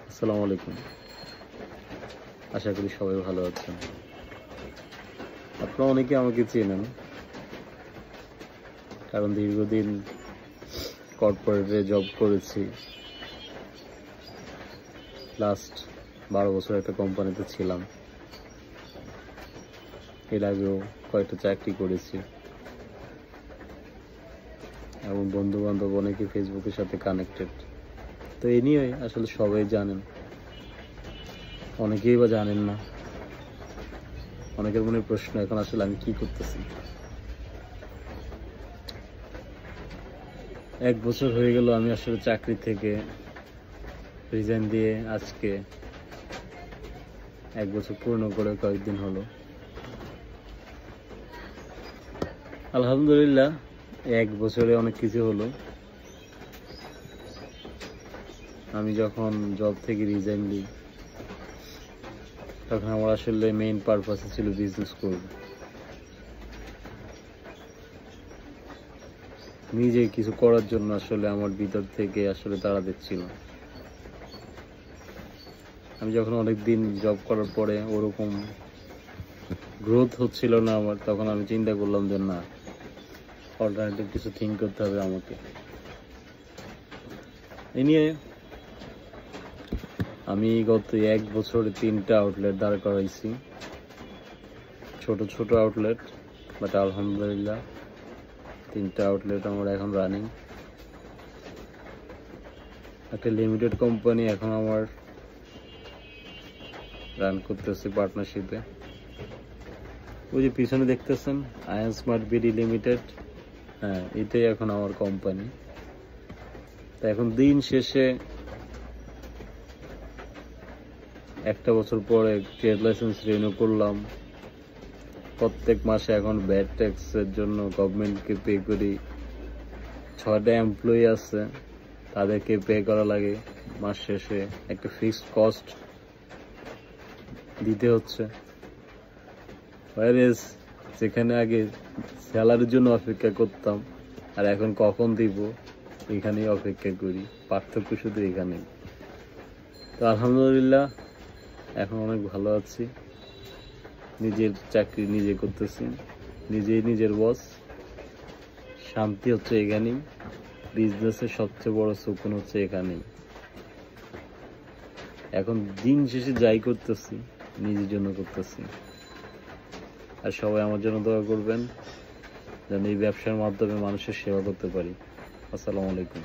আসসালামু আলাইকুম। আশা করি সবাই ভালো আছেন। আপনারা অনেকে আমাকে চেনেন, কারণ দীর্ঘদিন কর্পোরেটে জব করেছি। লাস্ট 12 বছর একটা কোম্পানিতে ছিলাম। এর আগেও কয়েকটা চাকরি করেছি এবং বন্ধু বান্ধব অনেকে ফেসবুকের সাথে কানেক্টেড। তো এই নিয়ে আসলে সবাই জানেন, অনেকেই বা জানেন না। অনেকের মনে প্রশ্ন, এখন আসলে আমি কি করতেছি। 1 বছর হয়ে গেল আমি আসলে চাকরি থেকে রিজাইন দিয়ে, আজকে 1 বছর পূর্ণ করে কয়েকদিন হলো। আলহামদুলিল্লাহ, 1 বছরে অনেক কিছু হলো। আমি যখন জব থেকে রিজাইন দিই, তখন আমার আসলে মেইন পারপাস ছিল বিজনেস করব। নিজে কিছু করার জন্য আসলে আমার ভিতর থেকে আসলে তাড়া দিচ্ছিল। আমি যখন অনেকদিন জব করার পরে ওরকম গ্রোথ হচ্ছিল না আমার, তখন আমি চিন্তা করলাম যে না, অল্টারনেটিভ কিছু থিঙ্ক করতে হবে আমাকে। এ নিয়ে আমি গত 1 বছরে 3টা আউটলেট দাঁড় করাইছি, ছোট ছোট আউটলেট, বাট আলহামদুলিল্লাহ 3টা আউটলেট আমার এখন রানিং। একটা লিমিটেড কোম্পানি এখন আমার রান করতেছে পার্টনারশিপে। ওই যে পিছনে দেখতেছেন আয়ান স্মার্ট বিডি লিমিটেড, হ্যাঁ, এটাই এখন আমার কোম্পানি। তা এখন দিন শেষে 1টা বছর পরে ট্রেড লাইসেন্স রিনিউ করলাম। প্রত্যেক মাসে এখন ভ্যাট ট্যাক্সের জন্য গভর্নমেন্টকে পে করি। 6টা এমপ্লয়ি আছে, তাদেরকে পে করা লাগে। মাস শেষে একটা ফিক্সড কস্ট দিতে হচ্ছে। যেখানে আগে স্যালারির জন্য অপেক্ষা করতাম, আর এখন কখন দিব এখানেই অপেক্ষা করি। পার্থক্য শুধু এখানেই। তো আলহামদুলিল্লাহ এখন অনেক ভালো আছি। নিজের চাকরি নিজে করতেছি, নিজেই নিজের বস। শান্তি হচ্ছে এখানেই। বিজনেসের সবচেয়ে বড় সুকুন হচ্ছে এখানেই। এখন দিন শেষে যাই করতেছি নিজের জন্য করতেছি। আর সবাই আমার জন্য দোয়া করবেন, যেন এই ব্যবসার মাধ্যমে মানুষের সেবা করতে পারি। আসসালামু আলাইকুম।